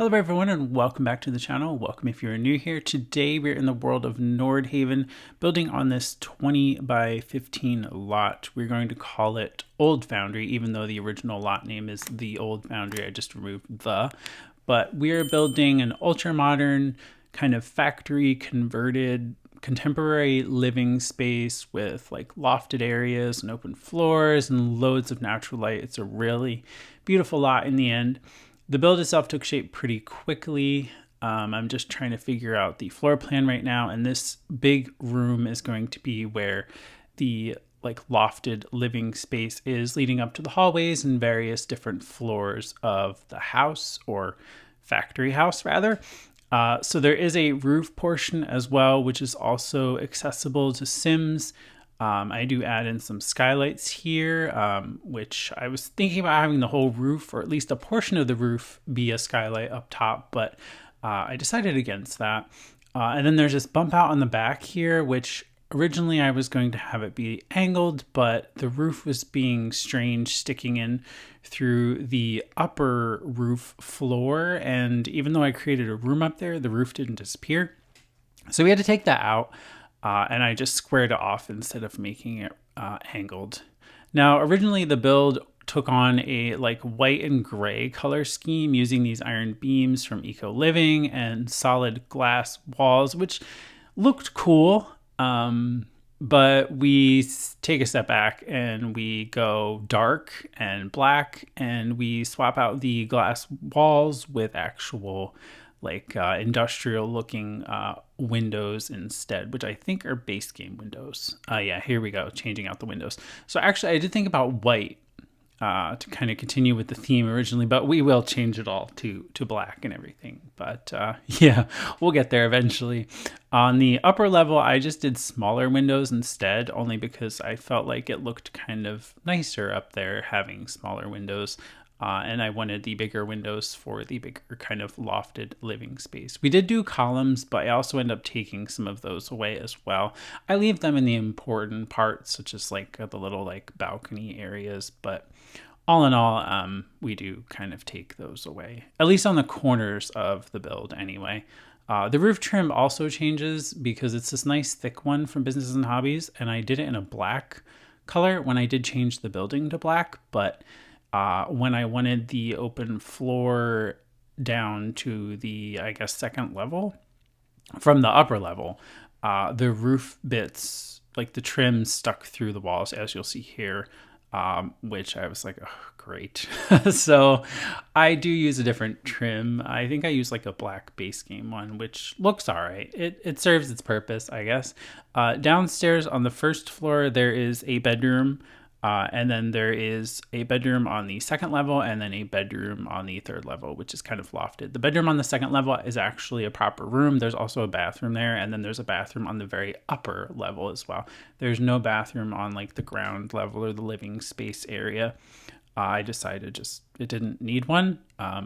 Hello everyone and welcome back to the channel. Welcome if you're new here. Today we're in the world of Nordhaven, building on this 20 by 15 lot. We're going to call it Old Foundry, even though the original lot name is the Old Foundry. I just removed the. But we're building an ultra modern kind of factory converted contemporary living space with like lofted areas and open floors and loads of natural light. It's a really beautiful lot in the end. The build itself took shape pretty quickly. I'm just trying to figure out the floor plan right now, and this big room is going to be where the like lofted living space is, leading up to the hallways and various different floors of the house, or factory house rather. So there is a roof portion as well, which is also accessible to Sims. I do add in some skylights here, which I was thinking about having the whole roof, or at least a portion of the roof, be a skylight up top, but I decided against that. And then there's this bump out on the back here, which originally I was going to have it be angled, but the roof was being strange, sticking in through the upper roof floor. And even though I created a room up there, the roof didn't disappear. So we had to take that out. And I just squared it off instead of making it angled. Now, originally the build took on a like white and gray color scheme using these iron beams from Eco Living and solid glass walls, which looked cool. But we take a step back and we go dark and black, and we swap out the glass walls with actual like industrial looking windows instead, which I think are base game windows. Yeah, here we go, changing out the windows. So actually I did think about white to kind of continue with the theme originally, but we will change it all to black and everything. But yeah, we'll get there eventually. On the upper level, I just did smaller windows instead, only because I felt like it looked kind of nicer up there having smaller windows. And I wanted the bigger windows for the bigger kind of lofted living space. We did do columns, but I also end up taking some of those away as well. I leave them in the important parts, such as like the little like balcony areas. But all in all, we do kind of take those away, at least on the corners of the build anyway. The roof trim also changes because it's this nice thick one from Businesses and Hobbies, and I did it in a black color when I did change the building to black, but when I wanted the open floor down to the, I guess, second level from the upper level, the roof bits, like the trim, stuck through the walls, as you'll see here, which I was like, oh, great. So I do use a different trim. I think I use like a black base game one, which looks all right. It serves its purpose, I guess. Downstairs on the first floor, there is a bedroom. And then there is a bedroom on the second level, and then a bedroom on the third level, which is kind of lofted. The bedroom on the second level is actually a proper room. There's also a bathroom there, and then there's a bathroom on the very upper level as well. There's no bathroom on like the ground level or the living space area. I decided it didn't need one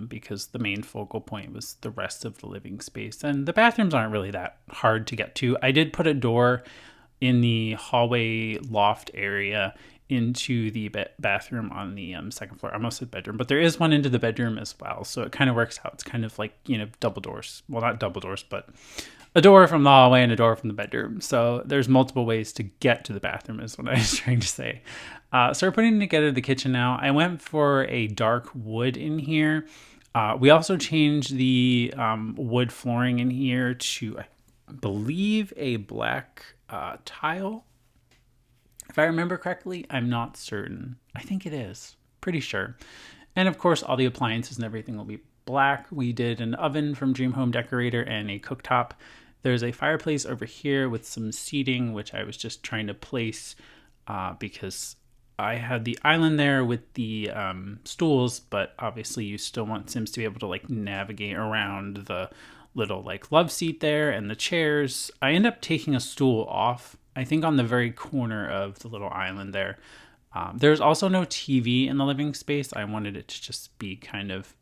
because the main focal point was the rest of the living space. And the bathrooms aren't really that hard to get to. I did put a door in the hallway loft area into the bathroom on the second floor. I almost said bedroom, but there is one into the bedroom as well. So it kind of works out. It's kind of like, double doors. Well, not double doors, but a door from the hallway and a door from the bedroom. So there's multiple ways to get to the bathroom is what I was trying to say. So we're putting together the kitchen now. I went for a dark wood in here. We also changed the wood flooring in here to, I believe, a black tile. If I remember correctly, I'm not certain. I think it is. Pretty sure. And of course, all the appliances and everything will be black. We did an oven from Dream Home Decorator and a cooktop. There's a fireplace over here with some seating, which I was just trying to place because I had the island there with the stools, but obviously you still want Sims to be able to like navigate around the little like love seat there and the chairs. I end up taking a stool off, I think on the very corner of the little island there. There's also no TV in the living space. I wanted it to just be kind of,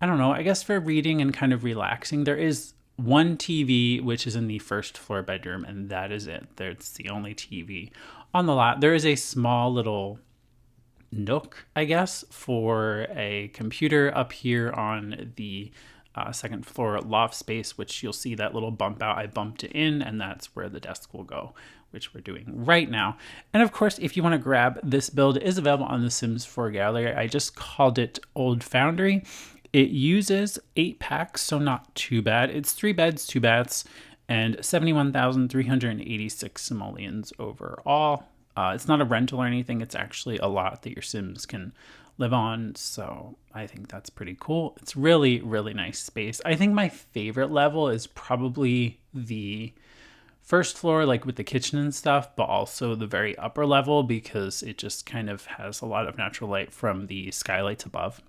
I don't know, I guess for reading and kind of relaxing. There is one TV, which is in the first floor bedroom, and that is it. That's the only TV on the lot. There is a small little nook, I guess, for a computer up here on the second floor loft space, which you'll see that little bump out. I bumped it in, and that's where the desk will go, which we're doing right now. And of course, if you want to grab this build, it is available on the Sims 4 gallery. I just called it Old Foundry. It uses 8 packs, so not too bad. It's 3 beds, 2 baths, and 71,386 simoleons overall. It's not a rental or anything. It's actually a lot that your Sims can live on. So I think that's pretty cool. It's really, really nice space. I think my favorite level is probably the first floor, like with the kitchen and stuff, but also the very upper level because it just kind of has a lot of natural light from the skylights above.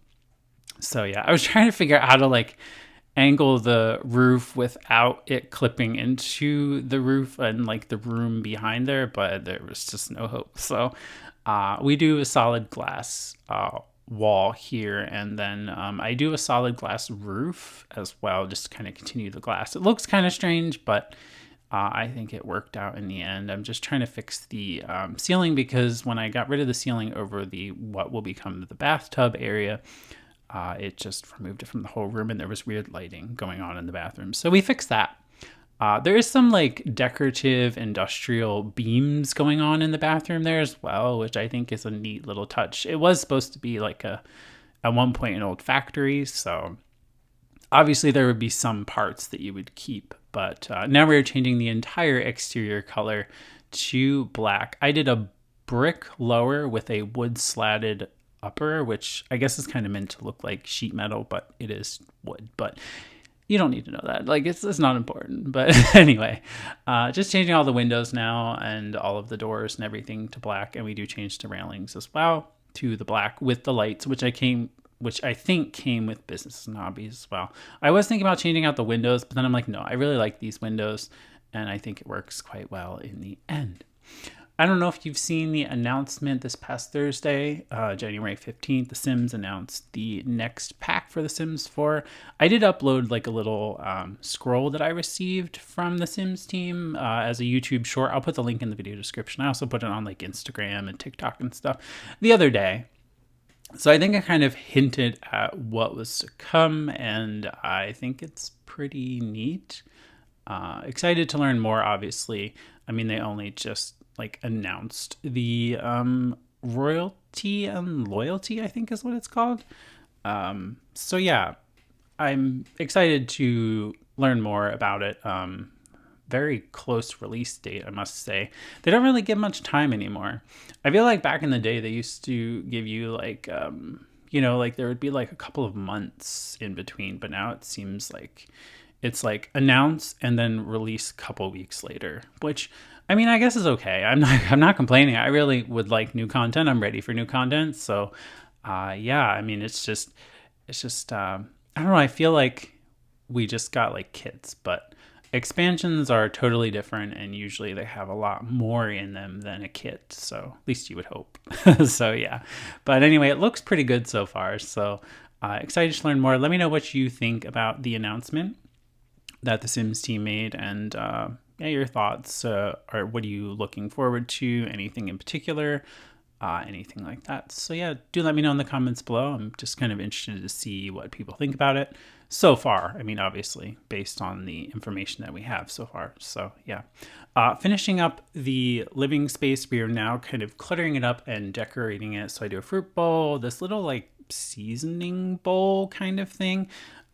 So yeah, I was trying to figure out how to like angle the roof without it clipping into the roof and like the room behind there, but there was just no hope. So we do a solid glass wall here, and then I do a solid glass roof as well, just to kind of continue the glass. It looks kind of strange, but I think it worked out in the end. I'm just trying to fix the ceiling because when I got rid of the ceiling over the what will become the bathtub area, it just removed it from the whole room, and there was weird lighting going on in the bathroom. So we fixed that. There is some like decorative industrial beams going on in the bathroom there as well, which I think is a neat little touch. It was supposed to be like at one point an old factory, so obviously there would be some parts that you would keep, but now we're changing the entire exterior color to black. I did a brick lower with a wood slatted upper, which I guess is kind of meant to look like sheet metal, but it is wood. But you don't need to know that. Like it's not important. But anyway, just changing all the windows now and all of the doors and everything to black. And we do change the railings as well to the black with the lights, which I think came with Business and Hobbies as well. I was thinking about changing out the windows, but then I'm like, no, I really like these windows, and I think it works quite well in the end. I don't know if you've seen the announcement this past Thursday, January 15th. The Sims announced the next pack for The Sims 4. I did upload like a little scroll that I received from the Sims team as a YouTube short. I'll put the link in the video description. I also put it on like Instagram and TikTok and stuff the other day. So I think I kind of hinted at what was to come, and I think it's pretty neat. Excited to learn more, obviously. I mean, they only just like announced the royalty and loyalty, I think is what it's called. So yeah, I'm excited to learn more about it. Very close release date, I must say. They don't really give much time anymore. I feel like back in the day, they used to give you like, like there would be like a couple of months in between, but now it seems like it's like announce and then release a couple weeks later, which I mean, I guess is okay. I'm not complaining. I really would like new content. I'm ready for new content. So, yeah, I mean, it's just, I don't know. I feel like we just got like kits, but expansions are totally different, and usually they have a lot more in them than a kit. So at least you would hope. So yeah, but anyway, it looks pretty good so far. So excited to learn more. Let me know what you think about the announcement that the Sims team made, and your thoughts, or what are you looking forward to? Anything in particular? Anything like that. So yeah, do let me know in the comments below. I'm just kind of interested to see what people think about it so far. I mean, obviously, based on the information that we have so far. So yeah. Finishing up the living space, we are now kind of cluttering it up and decorating it. So I do a fruit bowl, this little like seasoning bowl kind of thing.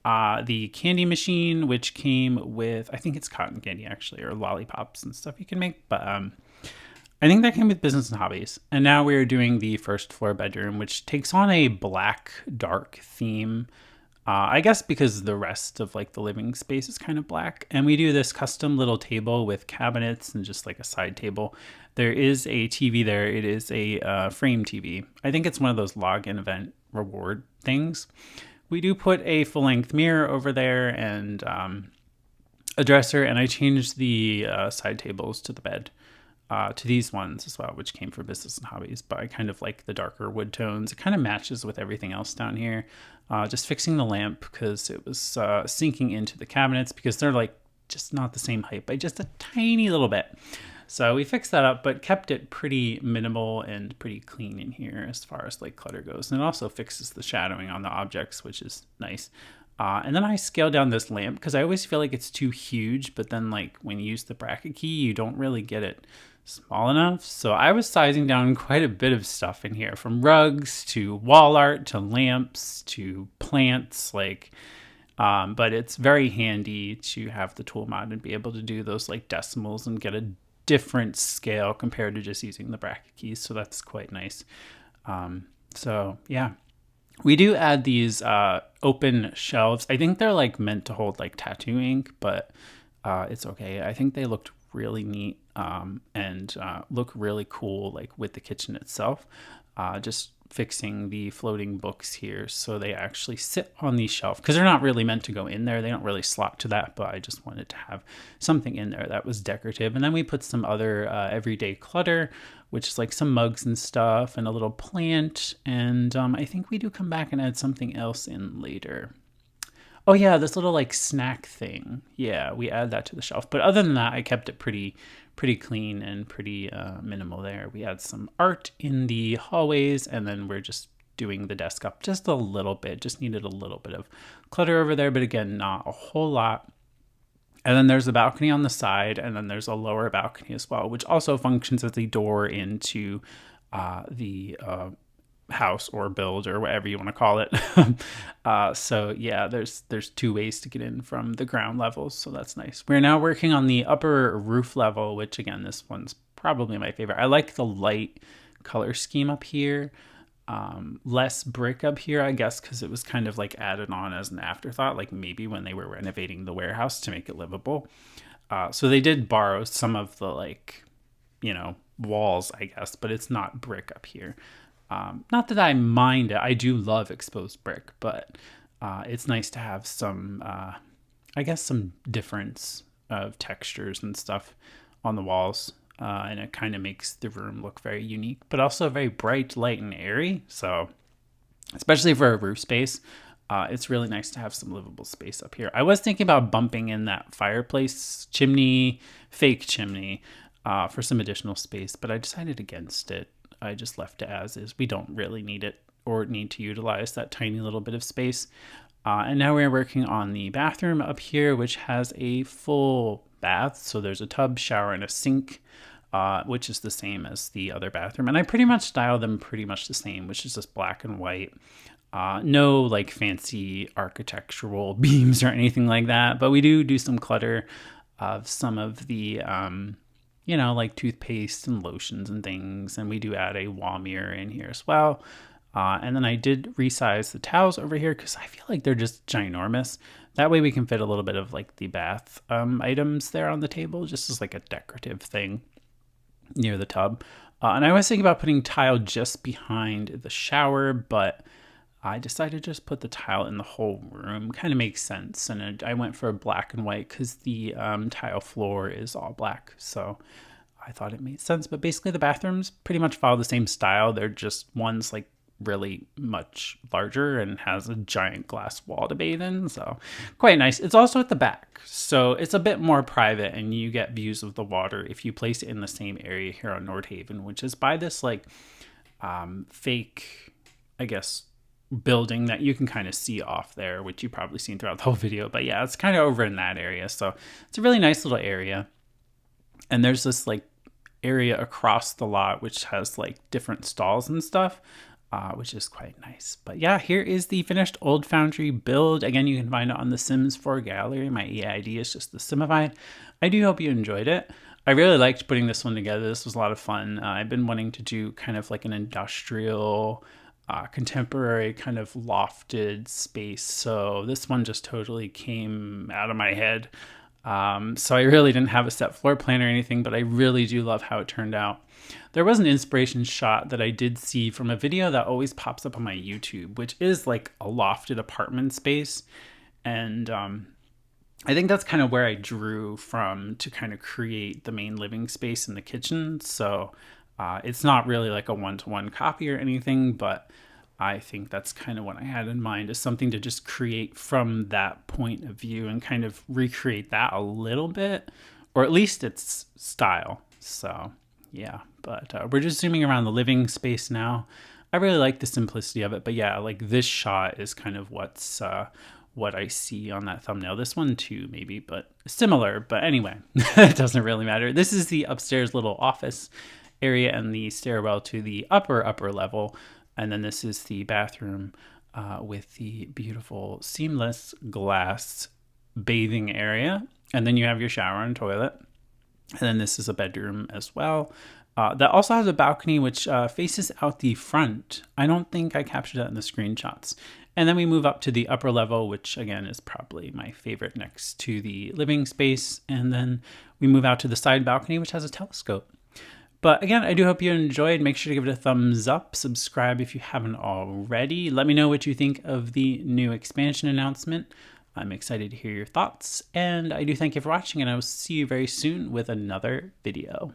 The candy machine, which came with, I think it's cotton candy actually, or lollipops and stuff you can make. But I think that came with Business and Hobbies. And now we are doing the first floor bedroom, which takes on a black, dark theme. I guess because the rest of like the living space is kind of black. And we do this custom little table with cabinets and just like a side table. There is a TV there. It is a frame TV. I think it's one of those login event reward things. We do put a full-length mirror over there and a dresser, and I changed the side tables to the bed, to these ones as well, which came from Business and Hobbies, but I kind of like the darker wood tones. It kind of matches with everything else down here. Just fixing the lamp because it was sinking into the cabinets because they're like just not the same height by just a tiny little bit. So we fixed that up, but kept it pretty minimal and pretty clean in here as far as like clutter goes. And it also fixes the shadowing on the objects, which is nice. And then I scaled down this lamp because I always feel like it's too huge, but then like when you use the bracket key, you don't really get it small enough. So I was sizing down quite a bit of stuff in here, from rugs to wall art to lamps to plants, but it's very handy to have the tool mod and be able to do those like decimals and get a different scale compared to just using the bracket keys. So that's quite nice. So yeah. We do add these open shelves. I think they're like meant to hold like tattoo ink, but it's okay. I think they looked really neat and look really cool like with the kitchen itself. Just fixing the floating books here so they actually sit on the shelf because they're not really meant to go in there. They don't really slot to that, but I just wanted to have something in there that was decorative. And then we put some other everyday clutter, which is like some mugs and stuff and a little plant. And I think we do come back and add something else in later. Oh yeah, this little like snack thing. Yeah, we add that to the shelf. But other than that, I kept it pretty clean and pretty minimal there. We add some art in the hallways, and then we're just doing the desk up just a little bit. Just needed a little bit of clutter over there, but again, not a whole lot. And then there's a balcony on the side, and then there's a lower balcony as well, which also functions as the door into the house or build or whatever you want to call it. So yeah, there's two ways to get in from the ground levels, so that's nice. We're now working on the upper roof level, which again, this one's probably my favorite. I like the light color scheme up here. Less brick up here, I guess, because it was kind of like added on as an afterthought, like maybe when they were renovating the warehouse to make it livable. So they did borrow some of the like, walls, I guess, but it's not brick up here. Not that I mind it. I do love exposed brick, but it's nice to have some, some difference of textures and stuff on the walls. And it kind of makes the room look very unique, but also very bright, light, and airy. So especially for a roof space, it's really nice to have some livable space up here. I was thinking about bumping in that fireplace chimney, fake chimney, for some additional space, but I decided against it. I just left it as is. We don't really need it or need to utilize that tiny little bit of space. And now we're working on the bathroom up here, which has a full bath. So there's a tub, shower, and a sink, which is the same as the other bathroom. And I pretty much style them pretty much the same, which is just black and white. No like fancy architectural beams or anything like that. But we do some clutter of some of the like toothpaste and lotions and things. And we do add a wall mirror in here as well. And then I did resize the towels over here because I feel like they're just ginormous. That way we can fit a little bit of like the bath items there on the table, just as like a decorative thing near the tub. And I was thinking about putting tile just behind the shower, but I decided to just put the tile in the whole room. Kind of makes sense. And I went for black and white because the tile floor is all black. So I thought it made sense. But basically the bathrooms pretty much follow the same style. They're just one's like really much larger and has a giant glass wall to bathe in. So quite nice. It's also at the back. So it's a bit more private and you get views of the water if you place it in the same area here on Nordhaven, which is by this like fake, I guess, building that you can kind of see off there, which you've probably seen throughout the whole video. But yeah, it's kind of over in that area. So it's a really nice little area. And there's this like area across the lot, which has like different stalls and stuff, which is quite nice. But yeah, here is the finished Old Foundry build. Again, you can find it on the Sims 4 gallery. My EID is just TheSimified. I do hope you enjoyed it. I really liked putting this one together. This was a lot of fun. I've been wanting to do kind of like an industrial contemporary kind of lofted space, so this one just totally came out of my head. So I really didn't have a set floor plan or anything, but I really do love how it turned out. There was an inspiration shot that I did see from a video that always pops up on my YouTube, which is like a lofted apartment space, and I think that's kind of where I drew from to kind of create the main living space in the kitchen. So it's not really like a one-to-one copy or anything, but I think that's kind of what I had in mind, is something to just create from that point of view and kind of recreate that a little bit, or at least its style. So yeah, but we're just zooming around the living space now. I really like the simplicity of it, but yeah, like this shot is kind of what's what I see on that thumbnail. This one too, maybe, but similar. But anyway, it doesn't really matter. This is the upstairs little office area and the stairwell to the upper level. And then this is the bathroom with the beautiful seamless glass bathing area. And then you have your shower and toilet. And then this is a bedroom as well. That also has a balcony which faces out the front. I don't think I captured that in the screenshots. And then we move up to the upper level, which again is probably my favorite next to the living space. And then we move out to the side balcony, which has a telescope. But again, I do hope you enjoyed. Make sure to give it a thumbs up. Subscribe if you haven't already. Let me know what you think of the new expansion announcement. I'm excited to hear your thoughts. And I do thank you for watching, and I will see you very soon with another video.